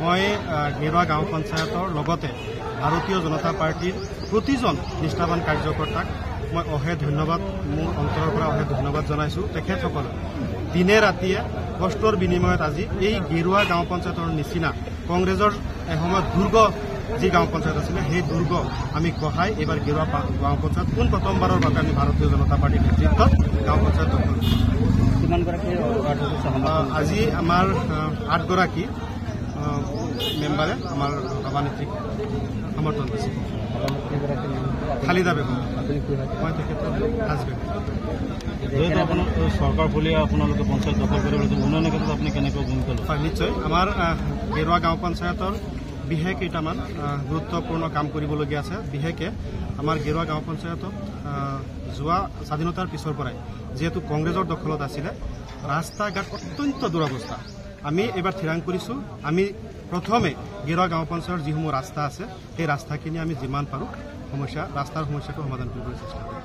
মই গেৰুৱা গাঁও পঞ্চায়তৰ লগতে ভাৰতীয় জনতা পাৰ্টিৰ প্ৰতিজন নিষ্ঠাবান কাৰ্যকৰ্তাক মই অশেষ ধন্যবাদ, মোৰ অন্তৰৰ পৰা অশেষ ধন্যবাদ জনাইছোঁ। তেখেতসকলে দিনে ৰাতিয়ে কষ্টৰ বিনিময়ত আজি এই গেৰুৱা গাঁও পঞ্চায়তৰ নিচিনা কংগ্ৰেছৰ এসময়ত দুৰ্গ যি গাঁও পঞ্চায়ত আছিলে সেই দুৰ্গ আমি গঢ়াই এইবাৰ গেৰুৱা গাঁও পঞ্চায়ত পোন প্ৰথমবাৰৰ বাবে আমি ভাৰতীয় জনতা পাৰ্টিৰ নেতৃত্বত গাঁও পঞ্চায়ত দখল কৰিছোঁ। আজি আমাৰ 8 গৰাকী মেম্বাৰে আমাৰ সভানেত্ৰীক সমৰ্থন দিছে। খালিদা বেগম, মই তেখেতৰ হাজবেণ্ড। যিহেতু আপোনাৰ চৰকাৰ বুলিয়ে আপোনালোকে পঞ্চায়ত দখল কৰিব উন্নয়নৰ ক্ষেত্ৰত আপুনি কেনেকৈ ভূমিকা লয়? হয়, নিশ্চয়। আমাৰ গেৰুৱা গাঁও পঞ্চায়তৰ বিশেষ কেইটামান গুৰুত্বপূৰ্ণ কাম কৰিবলগীয়া আছে। বিশেষকৈ আমাৰ গেৰুৱা গাঁও পঞ্চায়তত যোৱা স্বাধীনতাৰ পিছৰ পৰাই যিহেতু কংগ্ৰেছৰ দখলত আছিলে, ৰাস্তা ঘাট অত্যন্ত দুৰৱস্থা। আমি এইবাৰ থিৰাং কৰিছোঁ, আমি প্ৰথমে গেৰুৱা গাঁও পঞ্চায়তৰ যিসমূহ ৰাস্তা আছে সেই ৰাস্তাখিনি আমি যিমান পাৰোঁ ৰাস্তাৰ সমস্যাটো সমাধান কৰিবলৈ চেষ্টা কৰিম।